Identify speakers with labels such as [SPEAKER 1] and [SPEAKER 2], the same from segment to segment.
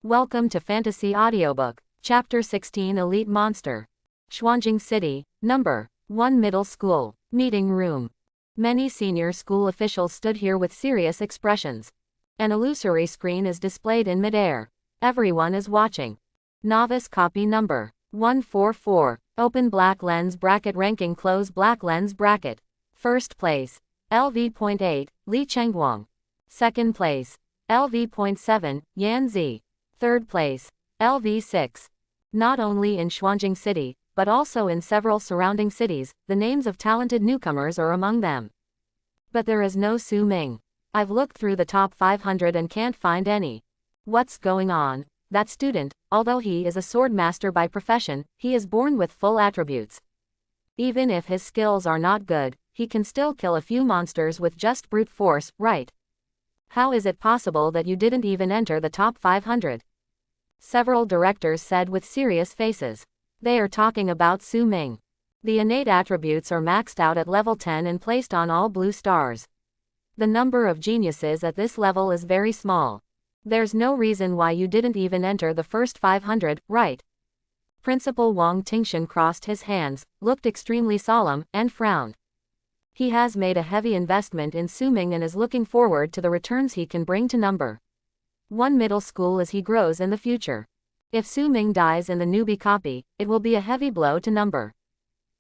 [SPEAKER 1] Welcome to Fantasy Audiobook, Chapter 16 Elite Monster. Xuanjing City, Number 1 Middle School, Meeting Room. Many senior school officials stood here with serious expressions. An illusory screen is displayed in midair. Everyone is watching. Novice copy number 144. Open black lens bracket ranking close black lens bracket. First place, LV.8, Li Chengguang. Second place, LV.7, Yan Zi. Third place, LV6. Not only in Xuanjing City, but also in several surrounding cities, the names of talented newcomers are among them. But there is no Su Ming. I've looked through the top 500 and can't find any. What's going on? That student, although he is a sword master by profession, he is born with full attributes. Even if his skills are not good, he can still kill a few monsters with just brute force, right? How is it possible that you didn't even enter the top 500? Several directors said with serious faces. They are talking about Su Ming. The innate attributes are maxed out at level 10 and placed on all blue stars. The number of geniuses at this level is very small. There's no reason why you didn't even enter the first 500, right? Principal Wang Tingshan crossed his hands, looked extremely solemn, and frowned. He has made a heavy investment in Su Ming and is looking forward to the returns he can bring to number 1 middle school as he grows in the future. If Su Ming dies in the newbie copy, it will be a heavy blow to number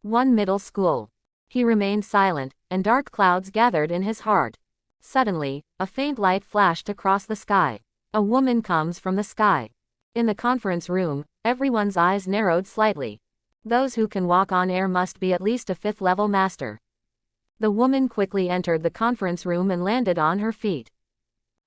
[SPEAKER 1] 1 middle school. He remained silent, and dark clouds gathered in his heart. Suddenly, a faint light flashed across the sky. A woman comes from the sky. In the conference room, everyone's eyes narrowed slightly. Those who can walk on air must be at least a 5th level master. The woman quickly entered the conference room and landed on her feet.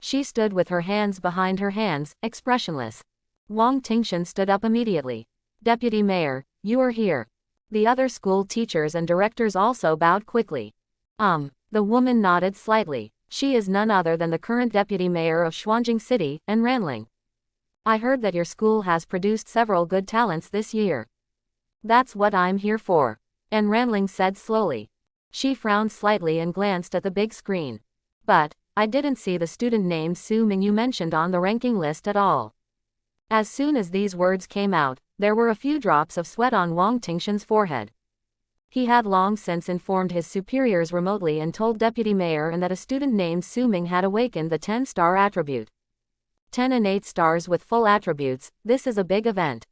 [SPEAKER 1] She stood with her hands behind her hands, expressionless. Wang Tingshan stood up immediately. Deputy Mayor, you are here. The other school teachers and directors also bowed quickly. The woman nodded slightly. She is none other than the current deputy mayor of Xuanjing City, En Ranling. I heard that your school has produced several good talents this year. That's what I'm here for, En Ranling said slowly. She frowned slightly and glanced at the big screen. But I didn't see the student named Su Ming you mentioned on the ranking list at all. As soon as these words came out, there were a few drops of sweat on Wang Tingshan's forehead. He had long since informed his superiors remotely and told Deputy Mayor and that a student named Su Ming had awakened the 10-star attribute. 10 innate stars with full attributes, this is a big event.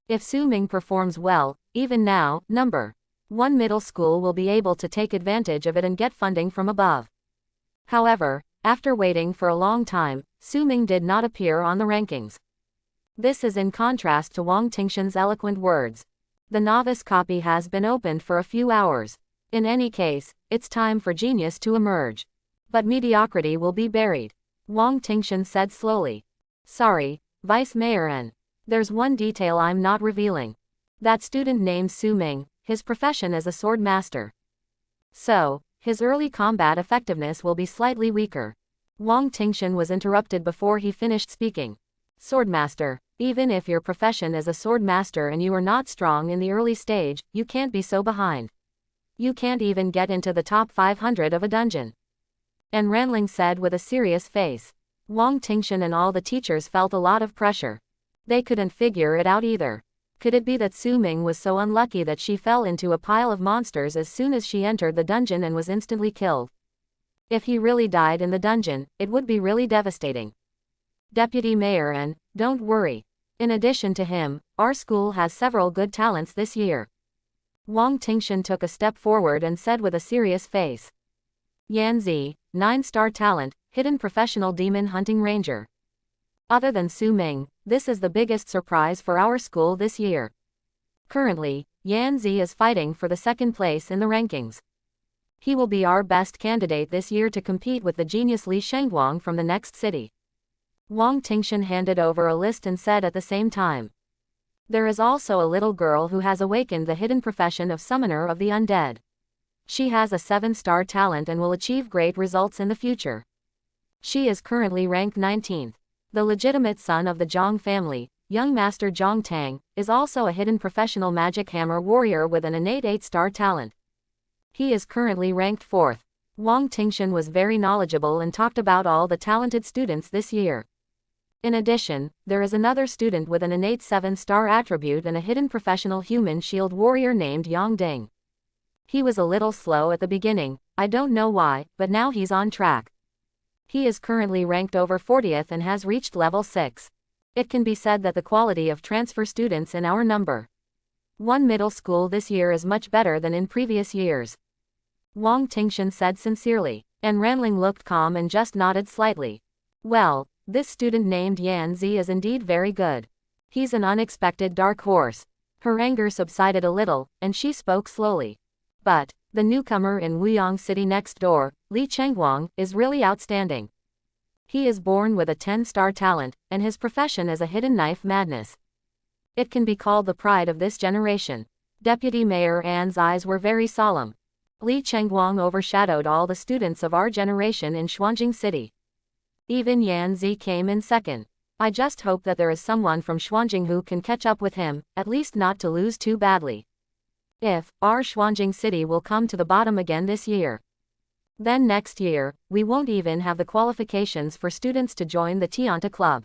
[SPEAKER 1] If Su Ming performs well, even now, number 1 middle school will be able to take advantage of it and get funding from above. However, after waiting for a long time, Su Ming did not appear on the rankings. This is in contrast to Wang Tingshan's eloquent words. The novice copy has been opened for a few hours. In any case, it's time for genius to emerge. But mediocrity will be buried. Wang Tingshan said slowly. Sorry, Vice Mayor N. There's one detail I'm not revealing. That student named Su Ming, his profession as a sword master. So, his early combat effectiveness will be slightly weaker. Wang Tingshan was interrupted before he finished speaking. Swordmaster, even if your profession is a sword master and you are not strong in the early stage, you can't be so behind. You can't even get into the top 500 of a dungeon. En Ranling said with a serious face. Wang Tingshan and all the teachers felt a lot of pressure. They couldn't figure it out either. Could it be that Su Ming was so unlucky that she fell into a pile of monsters as soon as she entered the dungeon and was instantly killed? If he really died in the dungeon, it would be really devastating. Deputy Mayor N, don't worry. In addition to him, our school has several good talents this year. Wang Tingshan took a step forward and said with a serious face. Yan Zi, 9-star talent, hidden professional demon hunting ranger. Other than Su Ming, this is the biggest surprise for our school this year. Currently, Yan Zi is fighting for the 2nd place in the rankings. He will be our best candidate this year to compete with the genius Li Chengguang from the next city. Wang Tingshan handed over a list and said at the same time. There is also a little girl who has awakened the hidden profession of summoner of the undead. She has a 7-star talent and will achieve great results in the future. She is currently ranked 19th. The legitimate son of the Zhang family, young master Zhang Tang, is also a hidden professional magic hammer warrior with an innate 8-star talent. He is currently ranked 4th. Wang Tingshan was very knowledgeable and talked about all the talented students this year. In addition, there is another student with an innate 7-star attribute and a hidden professional human shield warrior named Yang Ding. He was a little slow at the beginning, I don't know why, but now he's on track. He is currently ranked over 40th and has reached level 6. It can be said that the quality of transfer students in our number 1 middle school this year is much better than in previous years. Wang Tingshan said sincerely, and Ranling looked calm and just nodded slightly. Well, this student named Yan Zi is indeed very good. He's an unexpected dark horse. Her anger subsided a little, and she spoke slowly. But the newcomer in Wuyang City next door, Li Chengguang, is really outstanding. He is born with a 10-star talent, and his profession is a hidden knife madness. It can be called the pride of this generation. Deputy Mayor An's eyes were very solemn. Li Chengguang overshadowed all the students of our generation in Xuanjing City. Even Yan Zi came in second. I just hope that there is someone from Xuanjing who can catch up with him, at least not to lose too badly. If our Xuanjing City will come to the bottom again this year, then next year, we won't even have the qualifications for students to join the Tianta Club.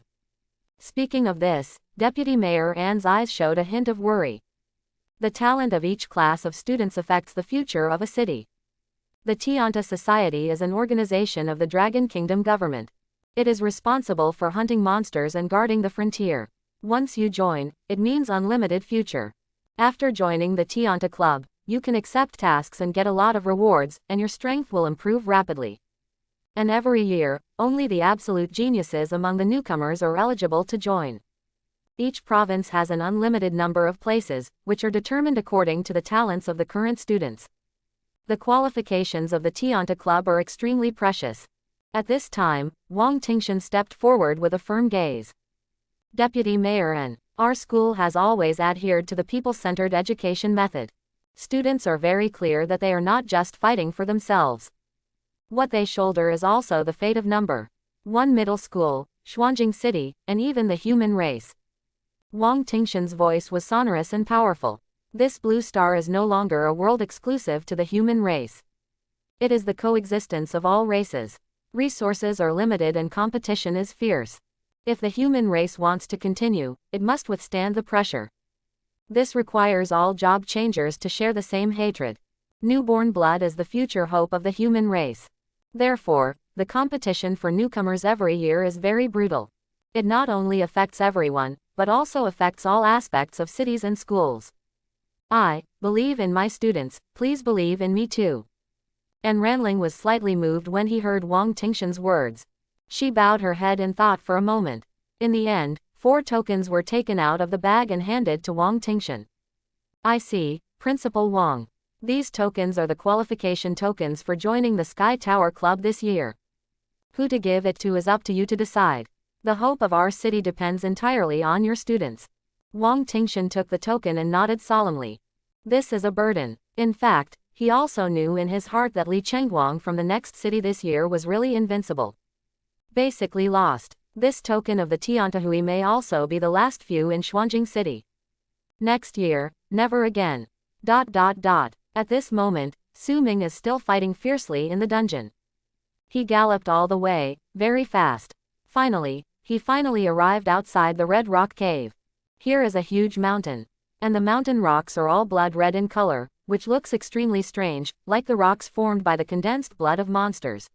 [SPEAKER 1] Speaking of this, Deputy Mayor An's eyes showed a hint of worry. The talent of each class of students affects the future of a city. The Tianta Society is an organization of the Dragon Kingdom government. It is responsible for hunting monsters and guarding the frontier. Once you join, it means unlimited future. After joining the Tianta Club, you can accept tasks and get a lot of rewards, and your strength will improve rapidly. And every year, only the absolute geniuses among the newcomers are eligible to join. Each province has an unlimited number of places, which are determined according to the talents of the current students. The qualifications of the Tianta Club are extremely precious. At this time, Wang Tingshan stepped forward with a firm gaze. Deputy Mayor N, our school has always adhered to the people-centered education method. Students are very clear that they are not just fighting for themselves. What they shoulder is also the fate of number 1 middle school, Xuanjing City, and even the human race. Wang Tingshan's voice was sonorous and powerful. This blue star is no longer a world exclusive to the human race. It is the coexistence of all races. Resources are limited and competition is fierce. If the human race wants to continue, it must withstand the pressure. This requires all job changers to share the same hatred. Newborn blood is the future hope of the human race. Therefore, the competition for newcomers every year is very brutal. It not only affects everyone, but also affects all aspects of cities and schools. I believe in my students, please believe in me too. And Ranling was slightly moved when he heard Wang Tingshan's words. She bowed her head in thought for a moment. In the end, 4 tokens were taken out of the bag and handed to Wang Tingshan. I see, Principal Wang. These tokens are the qualification tokens for joining the Sky Tower Club this year. Who to give it to is up to you to decide. The hope of our city depends entirely on your students. Wang Tingshan took the token and nodded solemnly. This is a burden. In fact, he also knew in his heart that Li Chengguang from the next city this year was really invincible. Basically lost. This token of the Tiantahui may also be the last few in Xuanjing City. Next year, never again. At this moment, Su Ming is still fighting fiercely in the dungeon. He galloped all the way, very fast. He finally arrived outside the Red Rock Cave. Here is a huge mountain. And the mountain rocks are all blood red in color, which looks extremely strange, like the rocks formed by the condensed blood of monsters.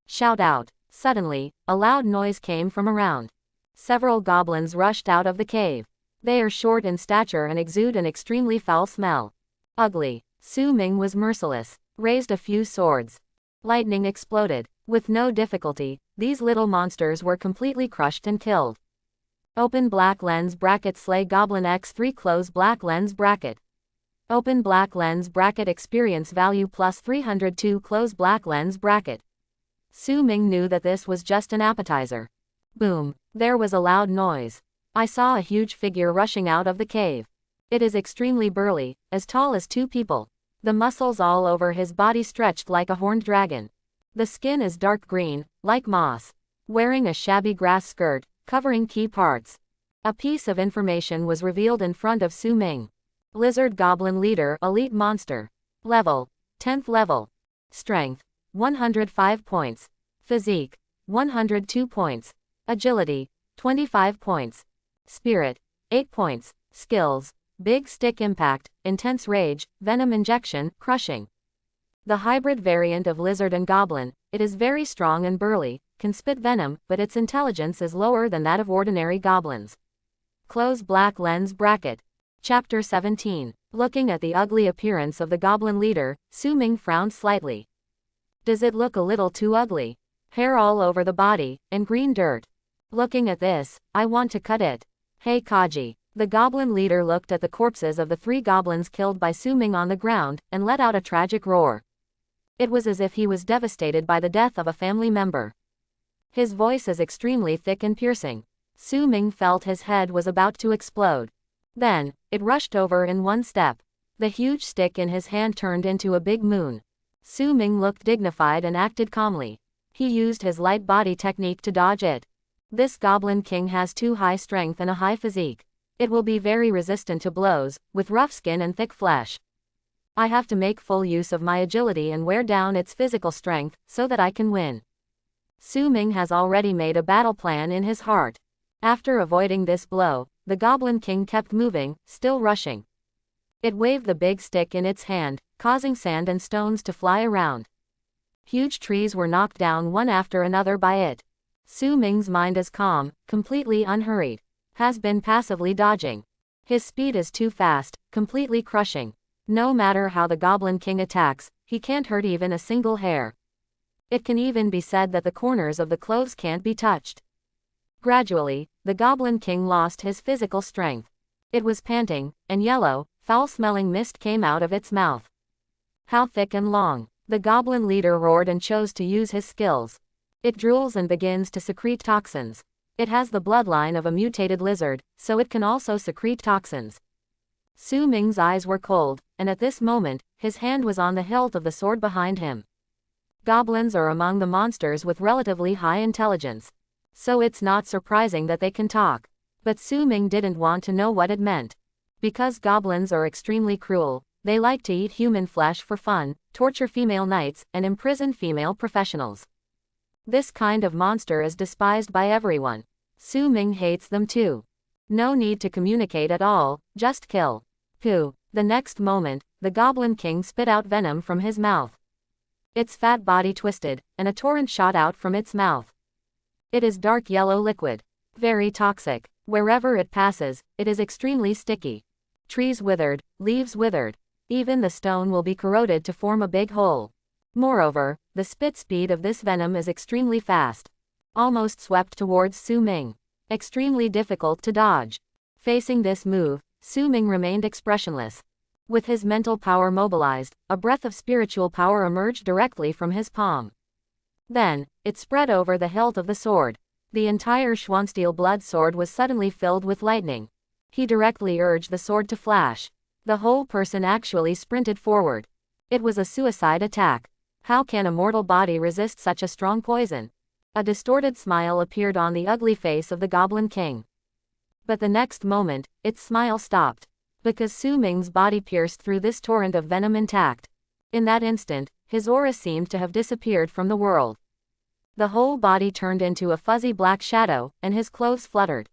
[SPEAKER 1] Shout out. Suddenly, a loud noise came from around. Several goblins rushed out of the cave. They are short in stature and exude an extremely foul smell. Ugly. Su Ming was merciless. Raised a few swords. Lightning exploded. With no difficulty, these little monsters were completely crushed and killed. Open black lens bracket slay goblin x3 close black lens bracket. Open black lens bracket experience value plus 302 close black lens bracket. Su Ming knew that this was just an appetizer. Boom. There was a loud noise. I saw a huge figure rushing out of the cave. It is extremely burly, as tall as 2 people. The muscles all over his body stretched like a horned dragon. The skin is dark green, like moss. Wearing a shabby grass skirt, covering key parts. A piece of information was revealed in front of Su Ming. Lizard Goblin Leader Elite Monster. Level, 10th level. Strength, 105 points. Physique, 102 points. Agility, 25 points. Spirit, 8 points. Skills, big stick impact, intense rage, venom injection, crushing. The hybrid variant of lizard and goblin, it is very strong and burly, can spit venom, but its intelligence is lower than that of ordinary goblins. Close black lens bracket. Chapter 17. Looking at the ugly appearance of the goblin leader, Su Ming frowned slightly. Does it look a little too ugly? Hair all over the body, and green dirt. Looking at this, I want to cut it. Hey Kaji. The goblin leader looked at the corpses of the 3 goblins killed by Su Ming on the ground, and let out a tragic roar. It was as if he was devastated by the death of a family member. His voice is extremely thick and piercing. Su Ming felt his head was about to explode. Then, it rushed over in one step. The huge stick in his hand turned into a big moon. Su Ming looked dignified and acted calmly. He used his light body technique to dodge it. This goblin king has too high strength and a high physique. It will be very resistant to blows, with rough skin and thick flesh. I have to make full use of my agility and wear down its physical strength, so that I can win. Su Ming has already made a battle plan in his heart. After avoiding this blow, the Goblin King kept moving, still rushing. It waved the big stick in its hand, causing sand and stones to fly around. Huge trees were knocked down one after another by it. Su Ming's mind is calm, completely unhurried. Has been passively dodging. His speed is too fast, completely crushing. No matter how the Goblin King attacks, he can't hurt even a single hair. It can even be said that the corners of the clothes can't be touched. Gradually, the Goblin King lost his physical strength. It was panting, and yellow, foul-smelling mist came out of its mouth. How thick and long! The goblin leader roared and chose to use his skills. It drools and begins to secrete toxins. It has the bloodline of a mutated lizard, so it can also secrete toxins. Su Ming's eyes were cold, and at this moment, his hand was on the hilt of the sword behind him. Goblins are among the monsters with relatively high intelligence. So it's not surprising that they can talk. But Su Ming didn't want to know what it meant. Because goblins are extremely cruel, they like to eat human flesh for fun, torture female knights, and imprison female professionals. This kind of monster is despised by everyone. Su Ming hates them too. No need to communicate at all, just kill. Pooh. The next moment, the Goblin King spit out venom from his mouth. Its fat body twisted, and a torrent shot out from its mouth. It is dark yellow liquid. Very toxic. Wherever it passes, it is extremely sticky. Trees withered, leaves withered. Even the stone will be corroded to form a big hole. Moreover, the spit speed of this venom is extremely fast. Almost swept towards Su Ming. Extremely difficult to dodge. Facing this move, Su Ming remained expressionless. With his mental power mobilized, a breath of spiritual power emerged directly from his palm. Then, it spread over the hilt of the sword. The entire Schwansteel blood sword was suddenly filled with lightning. He directly urged the sword to flash. The whole person actually sprinted forward. It was a suicide attack. How can a mortal body resist such a strong poison? A distorted smile appeared on the ugly face of the Goblin King. But the next moment, its smile stopped. Because Su Ming's body pierced through this torrent of venom intact. In that instant, his aura seemed to have disappeared from the world. The whole body turned into a fuzzy black shadow, and his clothes fluttered.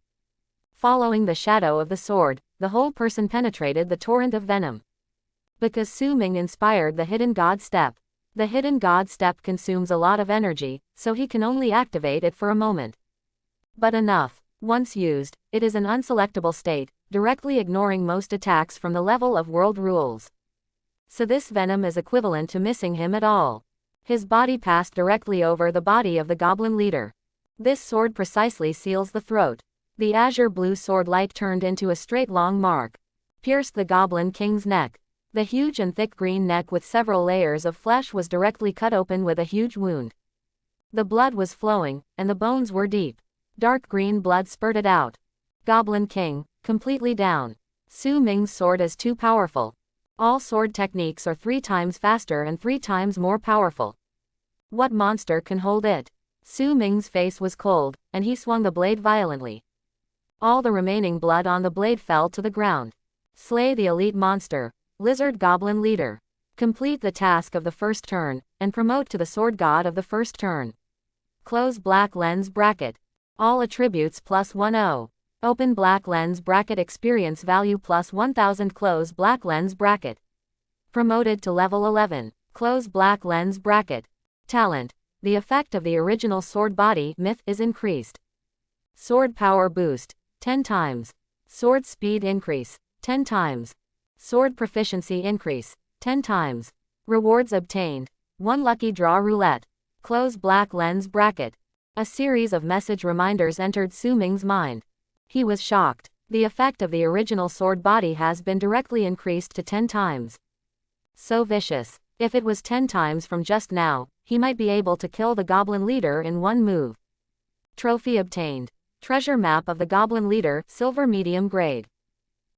[SPEAKER 1] Following the shadow of the sword, the whole person penetrated the torrent of venom. Because Su Ming inspired the Hidden God Step. The Hidden God Step consumes a lot of energy, so he can only activate it for a moment. But enough. Once used, it is an unselectable state, directly ignoring most attacks from the level of world rules. So this venom is equivalent to missing him at all. His body passed directly over the body of the goblin leader. This sword precisely seals the throat. The azure blue sword light turned into a straight long mark. Pierced the Goblin King's neck. The huge and thick green neck with several layers of flesh was directly cut open with a huge wound. The blood was flowing, and the bones were deep. Dark green blood spurted out. Goblin King, completely down. Su Ming's sword is too powerful. All sword techniques are 3 times faster and 3 times more powerful. What monster can hold it? Su Ming's face was cold, and he swung the blade violently. All the remaining blood on the blade fell to the ground. Slay the elite monster, Lizard Goblin Leader. Complete the task of the first turn, and promote to the Sword God of the first turn. Close black lens bracket. All attributes plus 10. Open black lens bracket experience value plus 1000 close black lens bracket. Promoted to level 11. Close black lens bracket. Talent. The effect of the original sword body myth is increased. Sword power boost. 10 times. Sword speed increase. 10 times. Sword proficiency increase. 10 times. Rewards obtained. 1 lucky draw roulette. Close black lens bracket. A series of message reminders entered Su Ming's mind. He was shocked. The effect of the original sword body has been directly increased to 10 times. So vicious. If it was 10 times from just now, he might be able to kill the goblin leader in one move. Trophy obtained. Treasure map of the goblin leader, silver medium grade.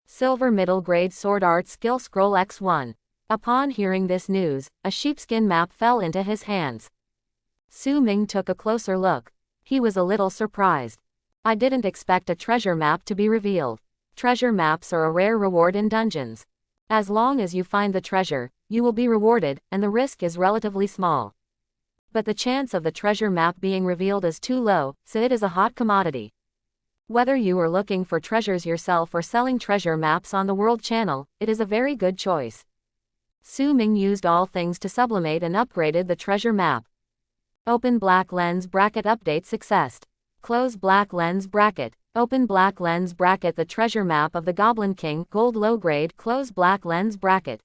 [SPEAKER 1] Silver middle grade sword art skill scroll X1. Upon hearing this news, a sheepskin map fell into his hands. Su Ming took a closer look. He was a little surprised. I didn't expect a treasure map to be revealed. Treasure maps are a rare reward in dungeons. As long as you find the treasure, you will be rewarded, and the risk is relatively small. But the chance of the treasure map being revealed is too low, so it is a hot commodity. Whether you are looking for treasures yourself or selling treasure maps on the World Channel, it is a very good choice. Su Ming used all things to sublimate and upgraded the treasure map. Open black lens bracket update success. Close black lens bracket. Open black lens bracket the treasure map of the Goblin King gold low grade close black lens bracket.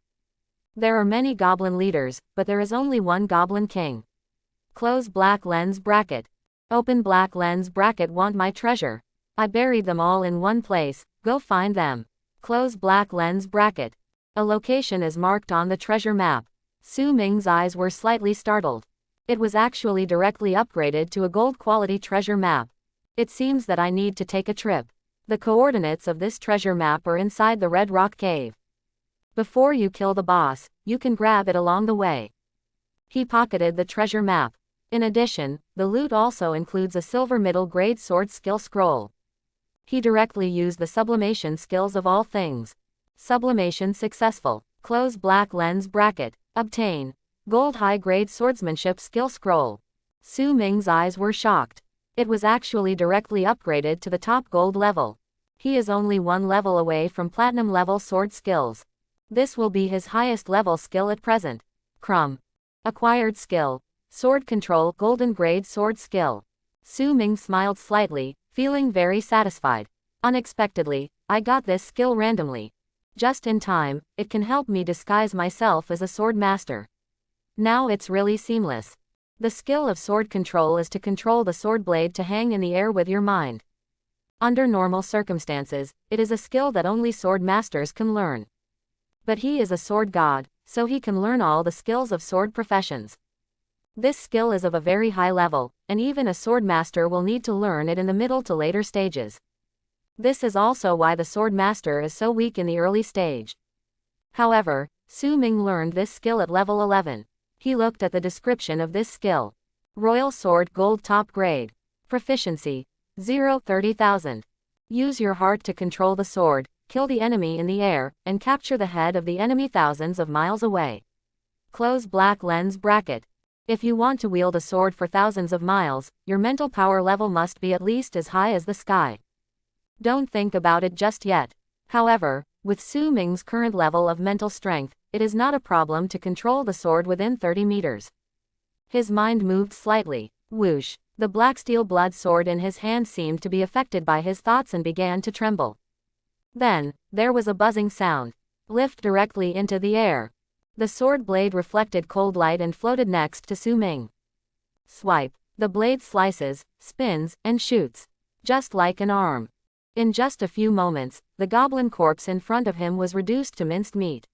[SPEAKER 1] There are many goblin leaders, but there is only one Goblin King. Close black lens bracket. Open black lens bracket want my treasure. I buried them all in one place, go find them. Close black lens bracket. A location is marked on the treasure map. Su Ming's eyes were slightly startled. It was actually directly upgraded to a gold quality treasure map. It seems that I need to take a trip. The coordinates of this treasure map are inside the Red Rock Cave. Before you kill the boss, you can grab it along the way. He pocketed the treasure map. In addition, the loot also includes a silver middle grade sword skill scroll. He directly used the sublimation skills of all things. Sublimation successful. Close black lens bracket. Obtain. Gold high grade swordsmanship skill scroll. Su Ming's eyes were shocked. It was actually directly upgraded to the top gold level. He is only one level away from platinum level sword skills. This will be his highest level skill at present. Crumb. Acquired skill. Sword control golden grade sword skill. Su Ming smiled slightly, feeling very satisfied. Unexpectedly, I got this skill randomly. Just in time, it can help me disguise myself as a sword master. Now it's really seamless. The skill of sword control is to control the sword blade to hang in the air with your mind. Under normal circumstances, it is a skill that only sword masters can learn. But he is a sword god, so he can learn all the skills of sword professions. This skill is of a very high level, and even a sword master will need to learn it in the middle to later stages. This is also why the sword master is so weak in the early stage. However, Su Ming learned this skill at level 11. He looked at the description of this skill. Royal Sword Gold Top Grade. Proficiency. 30,000. Use your heart to control the sword, kill the enemy in the air, and capture the head of the enemy thousands of miles away. Close black lens bracket. If you want to wield a sword for thousands of miles, your mental power level must be at least as high as the sky. Don't think about it just yet. However, with Su Ming's current level of mental strength, it is not a problem to control the sword within 30 meters. His mind moved slightly. Whoosh. The black steel blood sword in his hand seemed to be affected by his thoughts and began to tremble. Then, there was a buzzing sound. Lift directly into the air. The sword blade reflected cold light and floated next to Su Ming. Swipe. The blade slices, spins, and shoots. Just like an arm. In just a few moments, the goblin corpse in front of him was reduced to minced meat.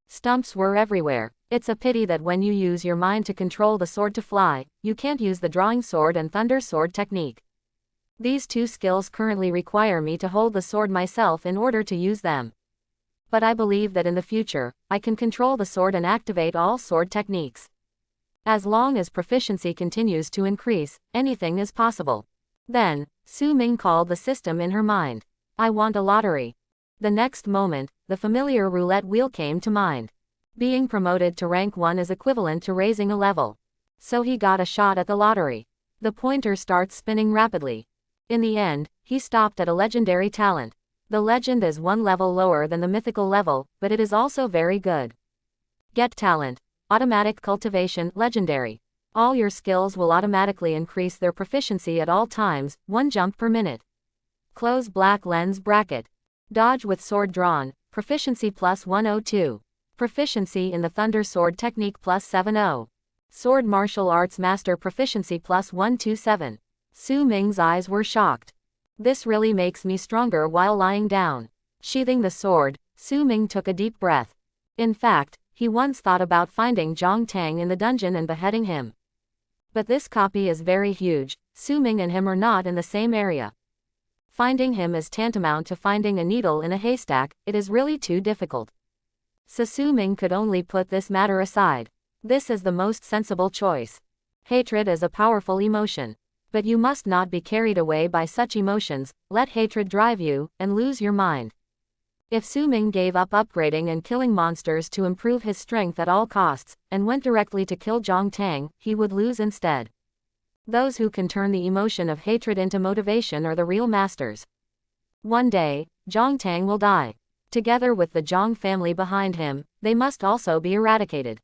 [SPEAKER 1] Stumps were everywhere. It's a pity that when you use your mind to control the sword to fly, you can't use the drawing sword and thunder sword technique. These two skills currently require me to hold the sword myself in order to use them. But I believe that in the future, I can control the sword and activate all sword techniques. As long as proficiency continues to increase, anything is possible. Then, Su Ming called the system in her mind. I want a lottery. The next moment, the familiar roulette wheel came to mind. Being promoted to rank 1 is equivalent to raising a level. So he got a shot at the lottery. The pointer starts spinning rapidly. In the end, he stopped at a legendary talent. The legend is one level lower than the mythical level, but it is also very good. Get talent. Automatic cultivation, legendary. All your skills will automatically increase their proficiency at all times, 1 jump per minute. Close black lens bracket. Dodge with sword drawn, proficiency plus 102. Proficiency in the thunder sword technique plus 70. Sword martial arts master proficiency plus 127. Su Ming's eyes were shocked. This really makes me stronger while lying down. Sheathing the sword, Su Ming took a deep breath. In fact, he once thought about finding Zhang Tang in the dungeon and beheading him. But this copy is very huge, Su Ming and him are not in the same area. Finding him is tantamount to finding a needle in a haystack, it is really too difficult. So Su Ming could only put this matter aside. This is the most sensible choice. Hatred is a powerful emotion. But you must not be carried away by such emotions, let hatred drive you, and lose your mind. If Su Ming gave up upgrading and killing monsters to improve his strength at all costs, and went directly to kill Zhang Tang, he would lose instead. Those who can turn the emotion of hatred into motivation are the real masters. One day, Zhang Tang will die. Together with the Zhang family behind him, they must also be eradicated.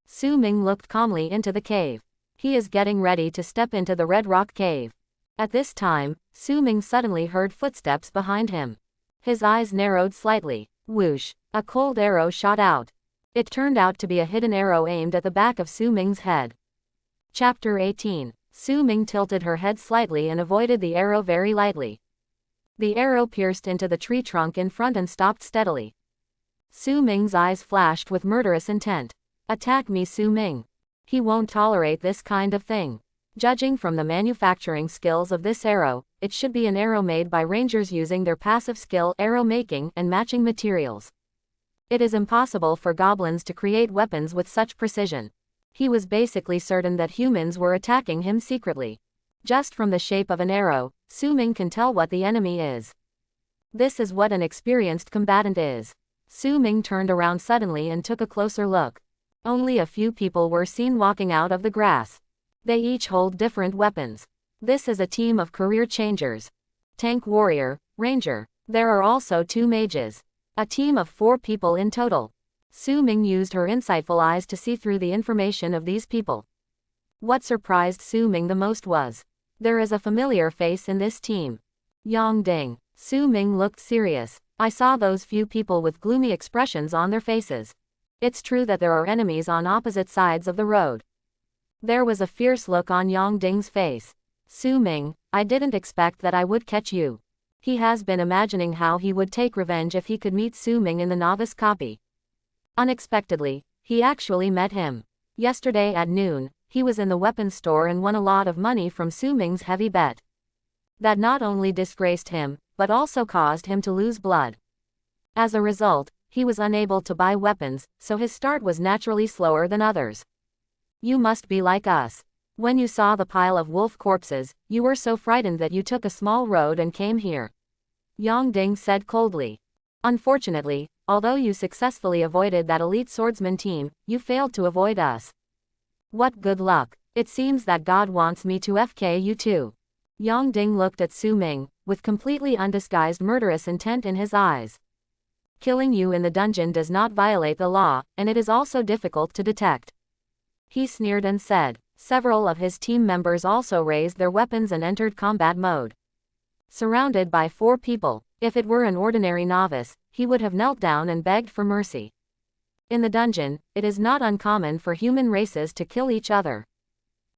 [SPEAKER 1] Su Ming looked calmly into the cave. He is getting ready to step into the Red Rock Cave. At this time, Su Ming suddenly heard footsteps behind him. His eyes narrowed slightly. Whoosh! A cold arrow shot out. It turned out to be a hidden arrow aimed at the back of Su Ming's head. Chapter 18. Su Ming tilted her head slightly and avoided the arrow very lightly. The arrow pierced into the tree trunk in front and stopped steadily. Su Ming's eyes flashed with murderous intent. Attack me, Su Ming. He won't tolerate this kind of thing. Judging from the manufacturing skills of this arrow, it should be an arrow made by rangers using their passive skill arrow making and matching materials. It is impossible for goblins to create weapons with such precision. He was basically certain that humans were attacking him secretly. Just from the shape of an arrow, Su Ming can tell what the enemy is. This is what an experienced combatant is. Su Ming turned around suddenly and took a closer look. Only a few people were seen walking out of the grass. They each hold different weapons. This is a team of career changers. Tank warrior, ranger. There are also 2 mages. A team of 4 people in total. Su Ming used her insightful eyes to see through the information of these people. What surprised Su Ming the most was, there is a familiar face in this team. Yang Ding. Su Ming looked serious. I saw those few people with gloomy expressions on their faces. It's true that there are enemies on opposite sides of the road. There was a fierce look on Yang Ding's face. Su Ming, I didn't expect that I would catch you. He has been imagining how he would take revenge if he could meet Su Ming in the novice copy. Unexpectedly, he actually met him. Yesterday at noon, he was in the weapons store and won a lot of money from Su Ming's heavy bet. That not only disgraced him, but also caused him to lose blood. As a result, he was unable to buy weapons, so his start was naturally slower than others. You must be like us. When you saw the pile of wolf corpses, you were so frightened that you took a small road and came here. Yang Ding said coldly. Unfortunately, although you successfully avoided that elite swordsman team, you failed to avoid us. What good luck. It seems that God wants me to FK you too. Yang Ding looked at Su Ming, with completely undisguised murderous intent in his eyes. Killing you in the dungeon does not violate the law, and it is also difficult to detect. He sneered and said. Several of his team members also raised their weapons and entered combat mode. Surrounded by 4 people, if it were an ordinary novice, he would have knelt down and begged for mercy. In the dungeon, it is not uncommon for human races to kill each other.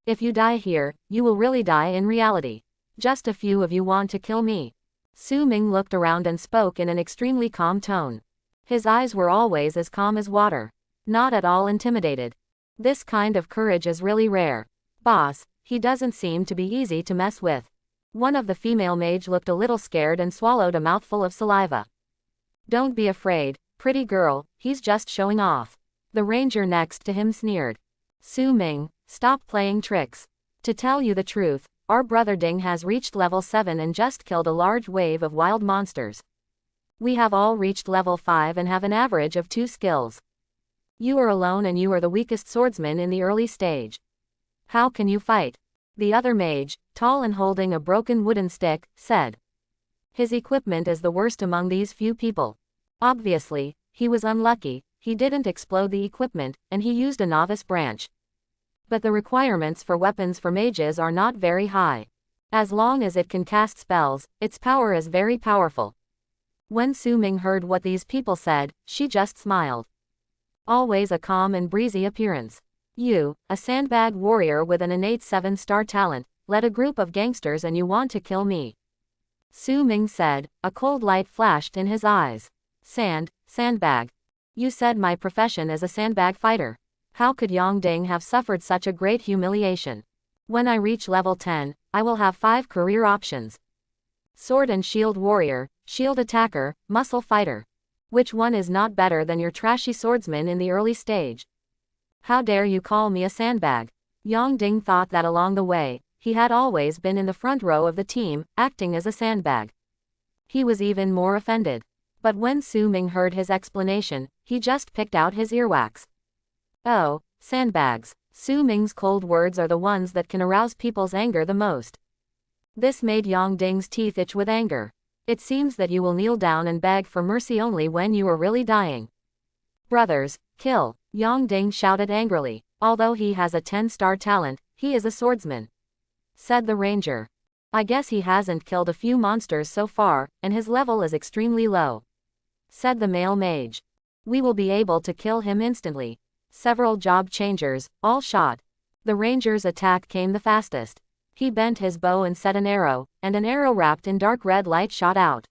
[SPEAKER 1] If you die here, you will really die in reality. Just a few of you want to kill me. Su Ming looked around and spoke in an extremely calm tone. His eyes were always as calm as water. Not at all intimidated. This kind of courage is really rare. Boss, he doesn't seem to be easy to mess with. One of the female mage looked a little scared and swallowed a mouthful of saliva. Don't be afraid, pretty girl, he's just showing off. The ranger next to him sneered. Su Ming, stop playing tricks. To tell you the truth, our brother Ding has reached level 7 and just killed a large wave of wild monsters. We have all reached level 5 and have an average of 2 skills. You are alone and you are the weakest swordsman in the early stage. How can you fight? The other mage, tall and holding a broken wooden stick, said. His equipment is the worst among these few people. Obviously, he was unlucky, he didn't explode the equipment, and he used a novice branch. But the requirements for weapons for mages are not very high. As long as it can cast spells, its power is very powerful. When Su Ming heard what these people said, she just smiled. Always a calm and breezy appearance. You, a sandbag warrior with an innate 7-star talent, led a group of gangsters and you want to kill me. Su Ming said, a cold light flashed in his eyes. Sandbag. You said my profession is a sandbag fighter. How could Yang Ding have suffered such a great humiliation? When I reach level 10, I will have 5 career options. Sword and shield warrior, shield attacker, muscle fighter. Which one is not better than your trashy swordsman in the early stage? How dare you call me a sandbag? Yang Ding thought that along the way, he had always been in the front row of the team, acting as a sandbag. He was even more offended. But when Su Ming heard his explanation, he just picked out his earwax. Oh, sandbags. Su Ming's cold words are the ones that can arouse people's anger the most. This made Yang Ding's teeth itch with anger. It seems that you will kneel down and beg for mercy only when you are really dying. Brothers, kill, Yang Ding shouted angrily. Although he has a 10-star talent, he is a swordsman. Said the ranger. I guess he hasn't killed a few monsters so far, and his level is extremely low. Said the male mage. We will be able to kill him instantly. Several job changers, all shot. The ranger's attack came the fastest. He bent his bow and set an arrow, and an arrow wrapped in dark red light shot out.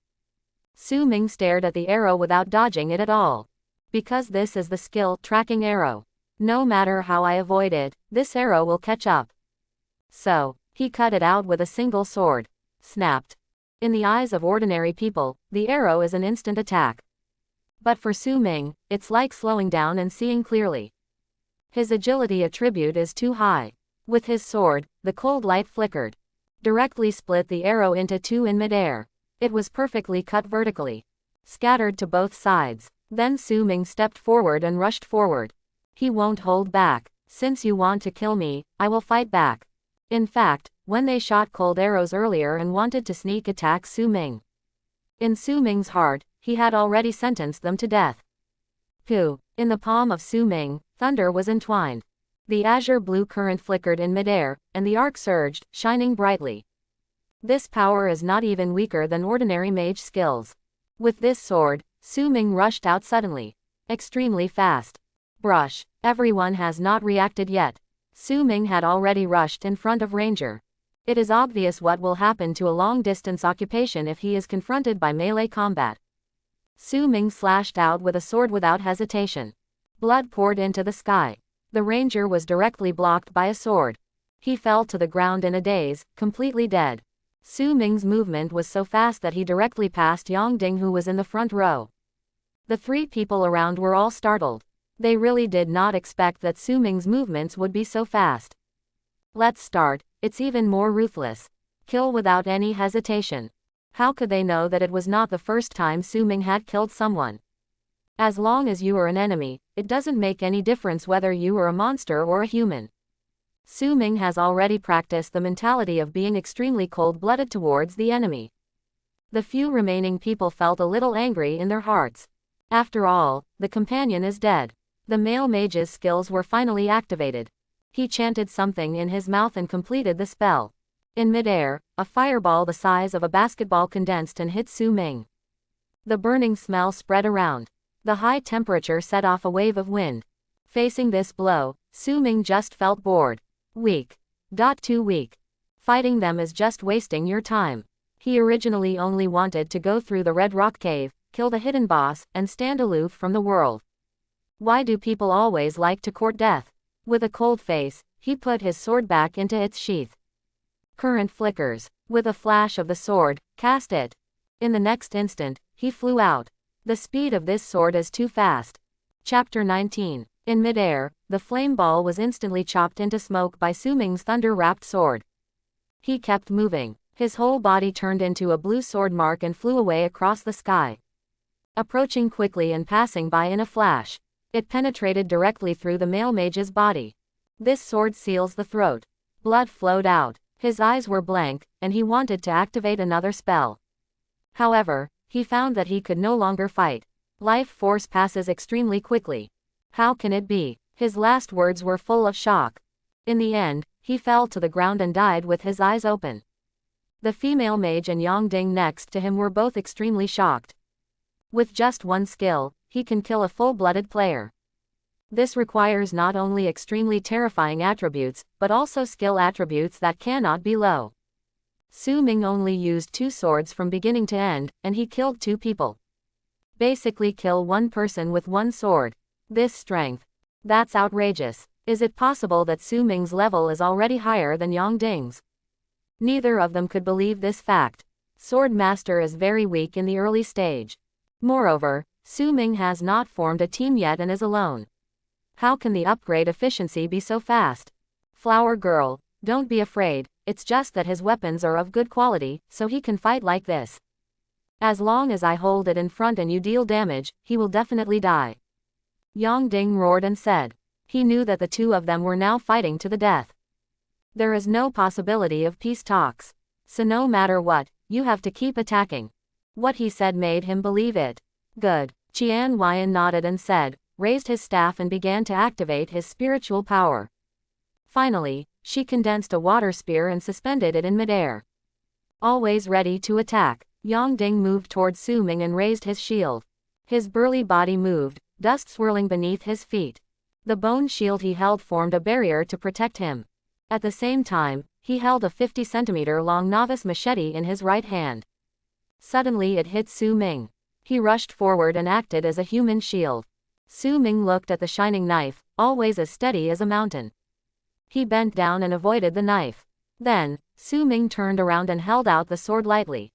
[SPEAKER 1] Su Ming stared at the arrow without dodging it at all. Because this is the skill tracking arrow. No matter how I avoid it, this arrow will catch up. So, he cut it out with a single sword. Snapped. In the eyes of ordinary people, the arrow is an instant attack. But for Su Ming, it's like slowing down and seeing clearly. His agility attribute is too high. With his sword, the cold light flickered. Directly split the arrow into 2 in midair. It was perfectly cut vertically. Scattered to both sides. Then Su Ming stepped forward and rushed forward. He won't hold back. Since you want to kill me, I will fight back. In fact, when they shot cold arrows earlier and wanted to sneak attack Su Ming. In Su Ming's heart, he had already sentenced them to death. Pooh! In the palm of Su Ming, thunder was entwined. The azure blue current flickered in midair, and the arc surged, shining brightly. This power is not even weaker than ordinary mage skills. With this sword, Su Ming rushed out suddenly. Extremely fast. Brush. Everyone has not reacted yet. Su Ming had already rushed in front of Ranger. It is obvious what will happen to a long-distance occupation if he is confronted by melee combat. Su Ming slashed out with a sword without hesitation. Blood poured into the sky. The ranger was directly blocked by a sword. He fell to the ground in a daze, completely dead. Su Ming's movement was so fast that he directly passed Yang Ding, who was in the front row. The 3 people around were all startled. They really did not expect that Su Ming's movements would be so fast. Let's start, it's even more ruthless. Kill without any hesitation. How could they know that it was not the first time Su Ming had killed someone? As long as you are an enemy, it doesn't make any difference whether you are a monster or a human. Su Ming has already practiced the mentality of being extremely cold-blooded towards the enemy. The few remaining people felt a little angry in their hearts. After all, the companion is dead. The male mage's skills were finally activated. He chanted something in his mouth and completed the spell. In midair, a fireball the size of a basketball condensed and hit Su Ming. The burning smell spread around. The high temperature set off a wave of wind. Facing this blow, Su Ming just felt bored. Weak. Too weak. Fighting them is just wasting your time. He originally only wanted to go through the Red Rock Cave, kill the hidden boss, and stand aloof from the world. Why do people always like to court death? With a cold face, he put his sword back into its sheath. Current flickers. With a flash of the sword, cast it. In the next instant, he flew out. The speed of this sword is too fast. Chapter 19. In midair, the flame ball was instantly chopped into smoke by Su Ming's thunder-wrapped sword. He kept moving. His whole body turned into a blue sword mark and flew away across the sky. Approaching quickly and passing by in a flash. It penetrated directly through the male mage's body. This sword seals the throat. Blood flowed out. His eyes were blank, and he wanted to activate another spell. However, he found that he could no longer fight. Life force passes extremely quickly. How can it be? His last words were full of shock. In the end, he fell to the ground and died with his eyes open. The female mage and Yongding next to him were both extremely shocked. With just one skill, he can kill a full-blooded player. This requires not only extremely terrifying attributes, but also skill attributes that cannot be low. Su Ming only used 2 swords from beginning to end, and he killed 2 people. Basically kill 1 person with 1 sword. This strength. That's outrageous. Is it possible that Su Ming's level is already higher than Yongding's? Neither of them could believe this fact. Sword Master is very weak in the early stage. Moreover, Su Ming has not formed a team yet and is alone. How can the upgrade efficiency be so fast? Flower Girl, don't be afraid, it's just that his weapons are of good quality, so he can fight like this. As long as I hold it in front and you deal damage, he will definitely die. Yongding roared and said. He knew that the 2 of them were now fighting to the death. There is no possibility of peace talks. So no matter what, you have to keep attacking. What he said made him believe it. Good. Qian Huayan nodded and said, raised his staff and began to activate his spiritual power. Finally, she condensed a water spear and suspended it in midair. Always ready to attack, Yongding moved toward Su Ming and raised his shield. His burly body moved, dust swirling beneath his feet. The bone shield he held formed a barrier to protect him. At the same time, he held a 50-centimeter-long novice machete in his right hand. Suddenly it hit Su Ming. He rushed forward and acted as a human shield. Su Ming looked at the shining knife, always as steady as a mountain. He bent down and avoided the knife. Then, Su Ming turned around and held out the sword lightly.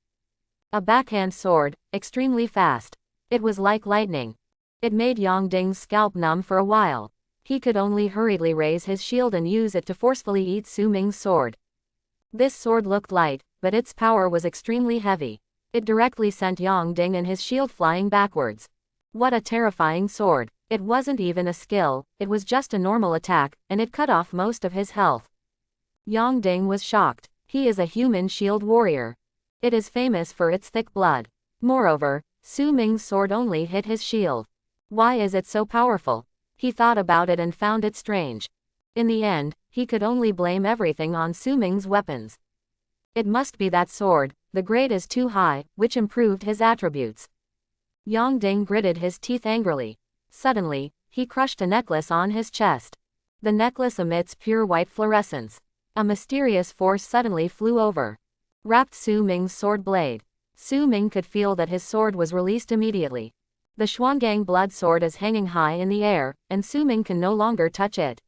[SPEAKER 1] A backhand sword, extremely fast. It was like lightning. It made Yongding's scalp numb for a while. He could only hurriedly raise his shield and use it to forcefully eat Su Ming's sword. This sword looked light, but its power was extremely heavy. It directly sent Yongding and his shield flying backwards. What a terrifying sword. It wasn't even a skill, it was just a normal attack, and it cut off most of his health. Yongding was shocked. He is a human shield warrior. It is famous for its thick blood. Moreover, Su Ming's sword only hit his shield. Why is it so powerful? He thought about it and found it strange. In the end, he could only blame everything on Su Ming's weapons. It must be that sword, the grade is too high, which improved his attributes. Yongding gritted his teeth angrily. Suddenly, he crushed a necklace on his chest. The necklace emits pure white fluorescence. A mysterious force suddenly flew over. Wrapped Su Ming's sword blade. Su Ming could feel that his sword was released immediately. The Xuangang blood sword is hanging high in the air, and Su Ming can no longer touch it.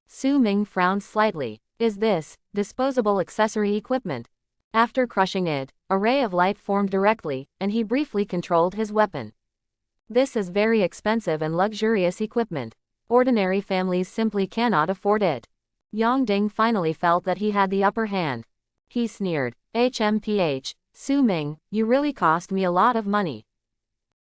[SPEAKER 1] Su Ming frowned slightly. Is this disposable accessory equipment? After crushing it, a ray of light formed directly, and he briefly controlled his weapon. This is very expensive and luxurious equipment. Ordinary families simply cannot afford it. Yongding finally felt that he had the upper hand. He sneered. HMPH, Su Ming, you really cost me a lot of money.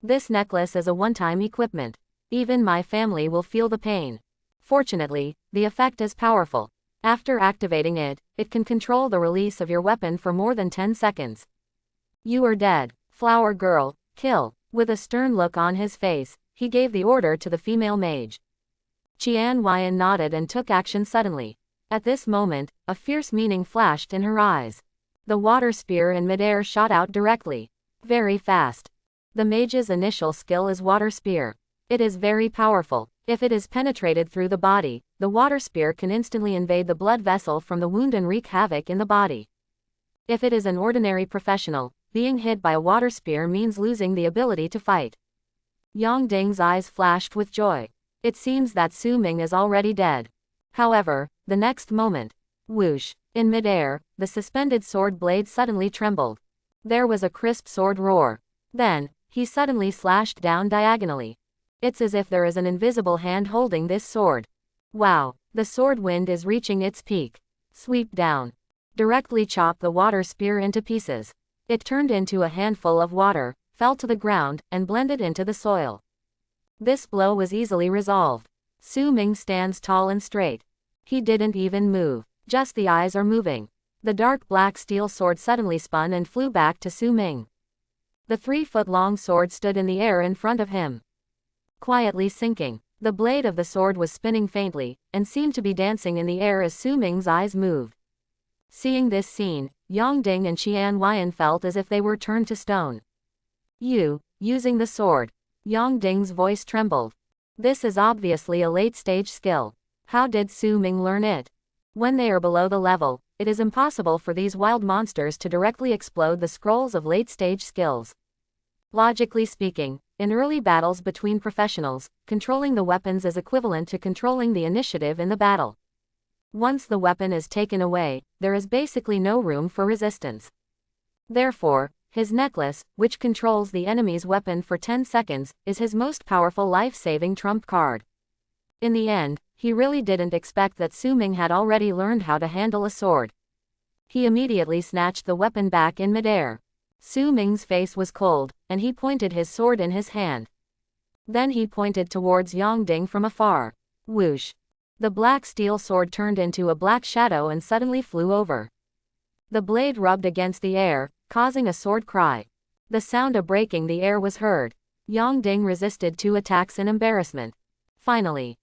[SPEAKER 1] This necklace is a one-time equipment. Even my family will feel the pain. Fortunately, the effect is powerful. After activating it, it can control the release of your weapon for more than 10 seconds. You are dead. Flower Girl, kill. With a stern look on his face, he gave the order to the female mage. Qian Huayan nodded and took action suddenly. At this moment, a fierce meaning flashed in her eyes. The water spear in midair shot out directly. Very fast. The mage's initial skill is water spear. It is very powerful. If it is penetrated through the body, the water spear can instantly invade the blood vessel from the wound and wreak havoc in the body. If it is an ordinary professional, being hit by a water spear means losing the ability to fight. Yongding's eyes flashed with joy. It seems that Su Ming is already dead. However, the next moment, whoosh, in midair, the suspended sword blade suddenly trembled. There was a crisp sword roar. Then, he suddenly slashed down diagonally. It's as if there is an invisible hand holding this sword. Wow, the sword wind is reaching its peak. Sweep down. Directly chop the water spear into pieces. It turned into a handful of water, fell to the ground, and blended into the soil. This blow was easily resolved. Su Ming stands tall and straight. He didn't even move. Just the eyes are moving. The dark black steel sword suddenly spun and flew back to Su Ming. The 3-foot-long sword stood in the air in front of him, quietly sinking. The blade of the sword was spinning faintly, and seemed to be dancing in the air as Su Ming's eyes moved. Seeing this scene, Yang Ding and Qian Huayan felt as if they were turned to stone. Using the sword. Yang Ding's voice trembled. This is obviously a late-stage skill. How did Su Ming learn it? When they are below the level, it is impossible for these wild monsters to directly explode the scrolls of late-stage skills. Logically speaking, in early battles between professionals, controlling the weapons is equivalent to controlling the initiative in the battle. Once the weapon is taken away, there is basically no room for resistance. Therefore, his necklace, which controls the enemy's weapon for 10 seconds, is his most powerful life-saving trump card. In the end, he really didn't expect that Su Ming had already learned how to handle a sword. He immediately snatched the weapon back in midair. Su Ming's face was cold, and he pointed his sword in his hand. Then he pointed towards Yang Ding from afar. Whoosh! The black steel sword turned into a black shadow and suddenly flew over. The blade rubbed against the air, causing a sword cry. The sound of breaking the air was heard. Yang Ding resisted 2 attacks in embarrassment. Finally,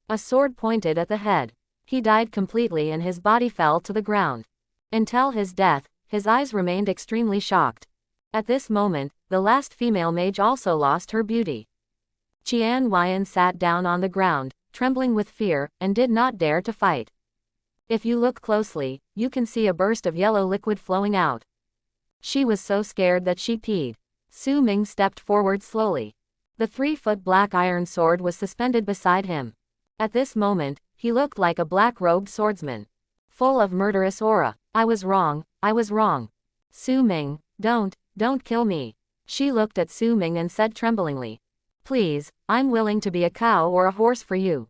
[SPEAKER 1] a sword pointed at the head. He died completely and his body fell to the ground. Until his death, his eyes remained extremely shocked. At this moment, the last female mage also lost her beauty. Qian Huayan sat down on the ground, trembling with fear, and did not dare to fight. If you look closely, you can see a burst of yellow liquid flowing out. She was so scared that she peed. Su Ming stepped forward slowly. The 3-foot black iron sword was suspended beside him. At this moment, he looked like a black-robed swordsman, full of murderous aura. I was wrong. Su Ming, don't kill me. She looked at Su Ming and said tremblingly. Please, I'm willing to be a cow or a horse for you.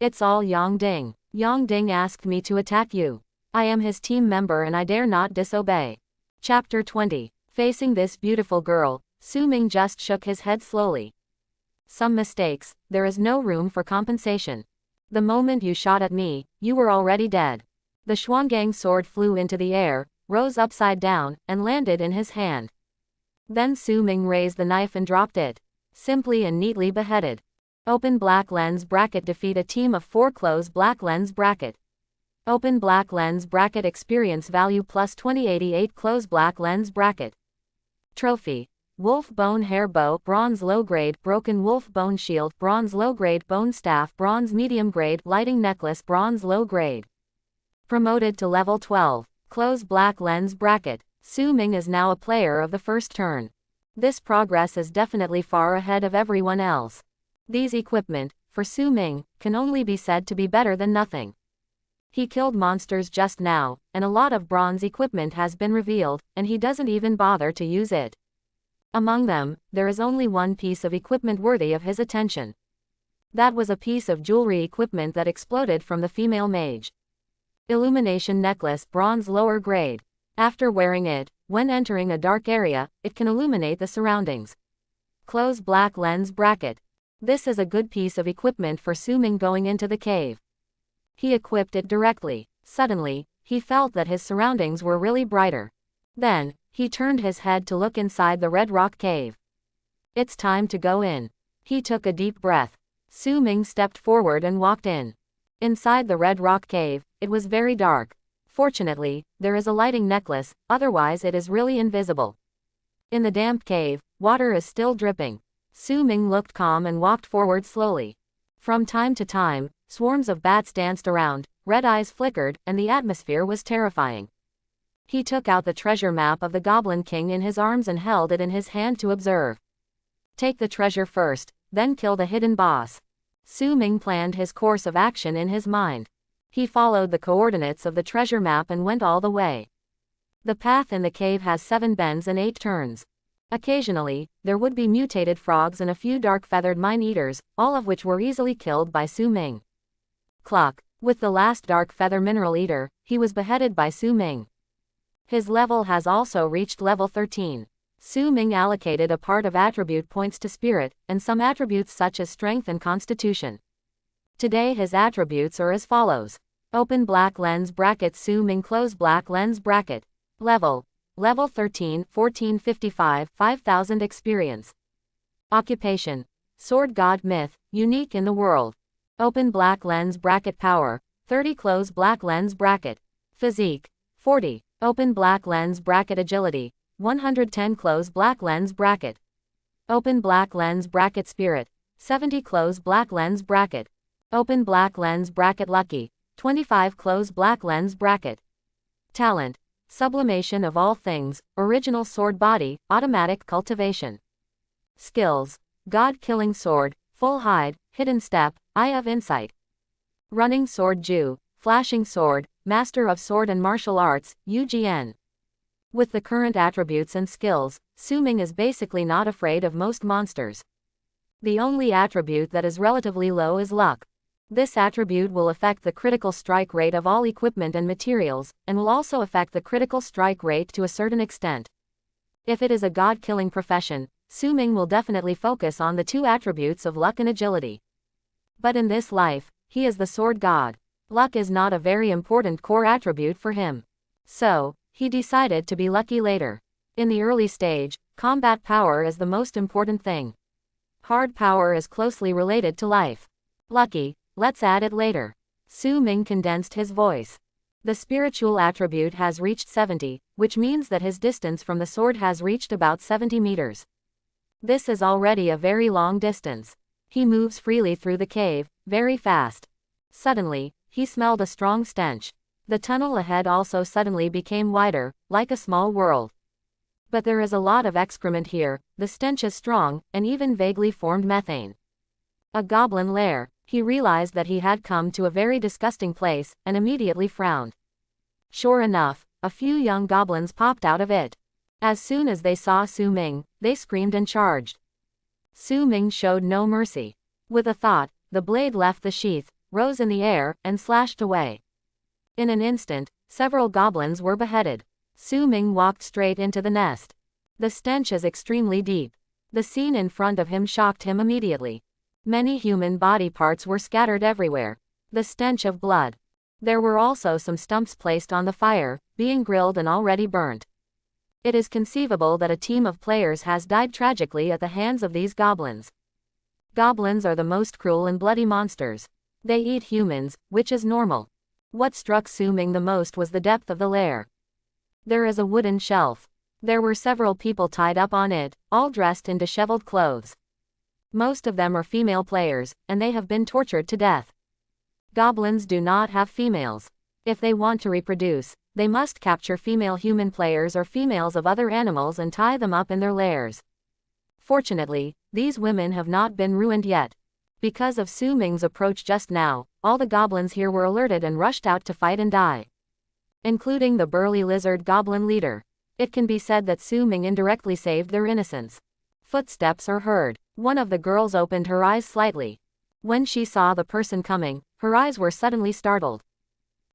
[SPEAKER 1] It's all Yang Ding. Yang Ding asked me to attack you. I am his team member and I dare not disobey. Chapter 20. Facing this beautiful girl, Su Ming just shook his head slowly. Some mistakes, there is no room for compensation. The moment you shot at me, you were already dead. The Xuangang sword flew into the air, rose upside down, and landed in his hand. Then Su Ming raised the knife and dropped it. Simply and neatly beheaded. Open black lens bracket. Defeat a team of 4. Close black lens bracket. Open black lens bracket. Experience value plus 2088. Close black lens bracket. Trophy. Wolf bone hair bow, bronze low grade, broken wolf bone shield, bronze low grade, bone staff, bronze medium grade, lighting necklace, bronze low grade. Promoted to level 12. Close black lens bracket. Su Ming is now a player of the first turn. This progress is definitely far ahead of everyone else. These equipment, for Su Ming, can only be said to be better than nothing. He killed monsters just now, and a lot of bronze equipment has been revealed, and he doesn't even bother to use it. Among them, there is only one piece of equipment worthy of his attention. That was a piece of jewelry equipment that exploded from the female mage. Illumination necklace, bronze lower grade. After wearing it, when entering a dark area, it can illuminate the surroundings. Close black lens bracket. This is a good piece of equipment for Su Ming going into the cave. He equipped it directly. Suddenly, he felt that his surroundings were really brighter. Then, he turned his head to look inside the red rock cave. It's time to go in. He took a deep breath. Su Ming stepped forward and walked in. Inside the red rock cave, it was very dark. Fortunately, there is a lighting necklace, otherwise it is really invisible. In the damp cave, water is still dripping. Su Ming looked calm and walked forward slowly. From time to time, swarms of bats danced around, red eyes flickered, and the atmosphere was terrifying. He took out the treasure map of the Goblin King in his arms and held it in his hand to observe. Take the treasure first, then kill the hidden boss. Su Ming planned his course of action in his mind. He followed the coordinates of the treasure map and went all the way. The path in the cave has 7 bends and 8 turns. Occasionally, there would be mutated frogs and a few dark-feathered mine-eaters, all of which were easily killed by Su Ming. Clock. With the last dark feather mineral eater, he was beheaded by Su Ming. His level has also reached level 13. Su Ming allocated a part of attribute points to spirit, and some attributes such as strength and constitution. Today his attributes are as follows. Open black lens bracket Su Ming close black lens bracket. Level 13 1455 5000 experience. Occupation sword god myth, unique in the world. Open black lens bracket power 30 close black lens bracket. Physique 40. Open black lens bracket agility 110 close black lens bracket. Open black lens bracket spirit 70 close black lens bracket. Open black lens bracket lucky 25 close black lens bracket. Talent sublimation of all things, original sword body, automatic cultivation. Skills god killing sword, full hide, hidden step, eye of insight. Running sword Ju, flashing sword, master of sword and martial arts, UGN. With the current attributes and skills, Su Ming is basically not afraid of most monsters. The only attribute that is relatively low is luck. This attribute will affect the critical strike rate of all equipment and materials, and will also affect the critical strike rate to a certain extent. If it is a god-killing profession, Su Ming will definitely focus on the two attributes of luck and agility. But in this life, he is the sword god. Luck is not a very important core attribute for him. So, he decided to be lucky later. In the early stage, combat power is the most important thing. Hard power is closely related to life. Lucky, let's add it later. Su Ming condensed his voice. The spiritual attribute has reached 70, which means that his distance from the sword has reached about 70 meters. This is already a very long distance. He moves freely through the cave, very fast. Suddenly, he smelled a strong stench. The tunnel ahead also suddenly became wider, like a small world. But there is a lot of excrement here, the stench is strong, and even vaguely formed methane. A goblin lair. He realized that he had come to a very disgusting place, and immediately frowned. Sure enough, a few young goblins popped out of it. As soon as they saw Su Ming, they screamed and charged. Su Ming showed no mercy. With a thought, the blade left the sheath, rose in the air, and slashed away. In an instant, several goblins were beheaded. Su Ming walked straight into the nest. The stench is extremely deep. The scene in front of him shocked him immediately. Many human body parts were scattered everywhere. The stench of blood. There were also some stumps placed on the fire, being grilled and already burnt. It is conceivable that a team of players has died tragically at the hands of these goblins. Goblins are the most cruel and bloody monsters. They eat humans, which is normal. What struck Su Ming the most was the depth of the lair. There is a wooden shelf. There were several people tied up on it, all dressed in disheveled clothes. Most of them are female players, and they have been tortured to death. Goblins do not have females. If they want to reproduce, they must capture female human players or females of other animals and tie them up in their lairs. Fortunately, these women have not been ruined yet. Because of Su Ming's approach just now, all the goblins here were alerted and rushed out to fight and die. Including the burly lizard goblin leader. It can be said that Su Ming indirectly saved their innocence. Footsteps are heard. One of the girls opened her eyes slightly. When she saw the person coming, her eyes were suddenly startled.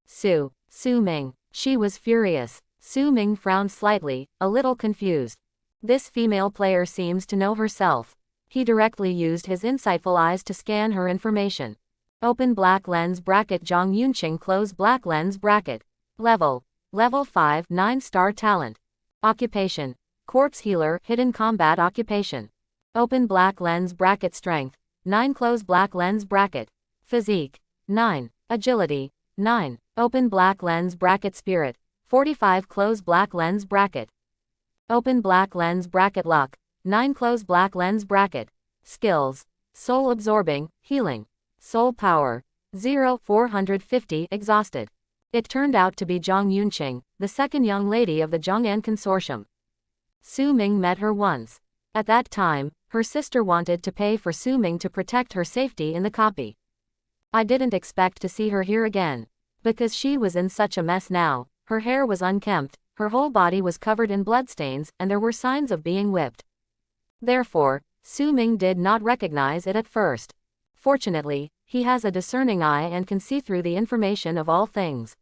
[SPEAKER 1] Su Ming. She was furious. Su Ming frowned slightly, a little confused. This female player seems to know herself. He directly used his insightful eyes to scan her information. Open black lens bracket Zhang Yunqing close black lens bracket. Level 5 9-star talent. Occupation corpse healer hidden combat occupation. Open black lens bracket strength 9 close black lens bracket. Physique 9. Agility 9. Open black lens bracket spirit 45 close black lens bracket. Open black lens bracket luck 9 close black lens bracket. Skills soul absorbing, healing. Soul power 0 450 exhausted. It turned out to be Zhang Yunqing, the second young lady of the Zhong'an consortium. Su Ming met her once. At that time, her sister wanted to pay for Su Ming to protect her safety in the copy. I didn't expect to see her here again. Because she was in such a mess now, her hair was unkempt, her whole body was covered in bloodstains, and there were signs of being whipped. Therefore, Su Ming did not recognize it at first. Fortunately, he has a discerning eye and can see through the information of all things.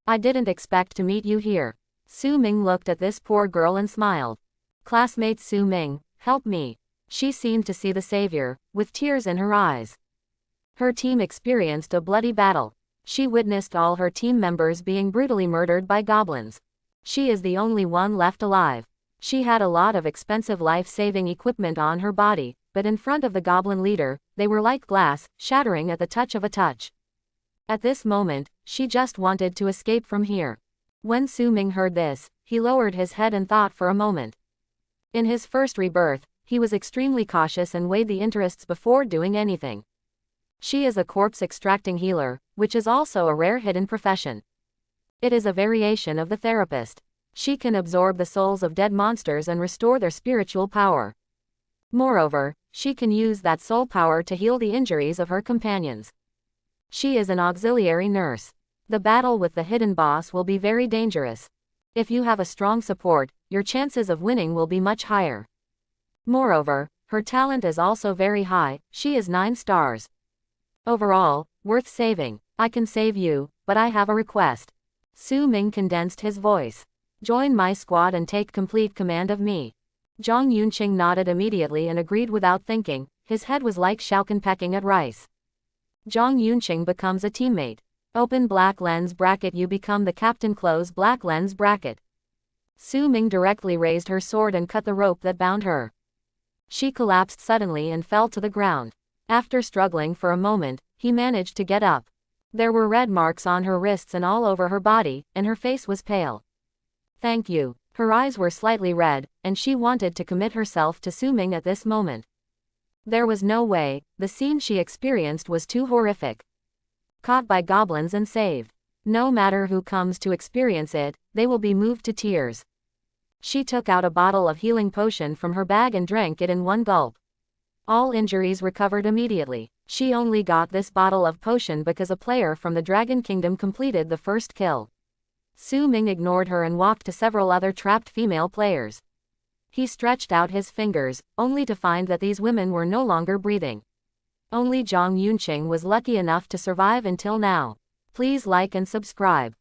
[SPEAKER 1] I didn't expect to meet you here. Su Ming looked at this poor girl and smiled. Classmate Su Ming, help me. She seemed to see the savior, with tears in her eyes. Her team experienced a bloody battle. She witnessed all her team members being brutally murdered by goblins. She is the only one left alive. She had a lot of expensive life-saving equipment on her body, but in front of the goblin leader, they were like glass, shattering at the touch of a touch. At this moment, she just wanted to escape from here. When Su Ming heard this, he lowered his head and thought for a moment. In his first rebirth, he was extremely cautious and weighed the interests before doing anything. She is a corpse extracting healer, which is also a rare hidden profession. It is a variation of the therapist. She can absorb the souls of dead monsters and restore their spiritual power. Moreover, she can use that soul power to heal the injuries of her companions. She is an auxiliary nurse. The battle with the hidden boss will be very dangerous. If you have a strong support, your chances of winning will be much higher. Moreover, her talent is also very high. She is 9 stars. Overall, worth saving. I can save you, but I have a request. Su Ming condensed his voice. Join my squad and take complete command of me. Zhang Yunqing nodded immediately and agreed without thinking. His head was like Shao Kahn pecking at rice. Zhang Yunqing becomes a teammate. Open black lens bracket. You become the captain. Close black lens bracket. Su Ming directly raised her sword and cut the rope that bound her. She collapsed suddenly and fell to the ground. After struggling for a moment, he managed to get up. There were red marks on her wrists and all over her body, and her face was pale. Thank you. Her eyes were slightly red, and she wanted to commit herself to Su Ming at this moment. There was no way. The scene she experienced was too horrific. Caught by goblins and saved. No matter who comes to experience it, they will be moved to tears. She took out a bottle of healing potion from her bag and drank it in one gulp. All injuries recovered immediately. She only got this bottle of potion because a player from the Dragon Kingdom completed the first kill. Su Ming ignored her and walked to several other trapped female players. He stretched out his fingers, only to find that these women were no longer breathing. Only Zhang Yunqing was lucky enough to survive until now. Please like and subscribe.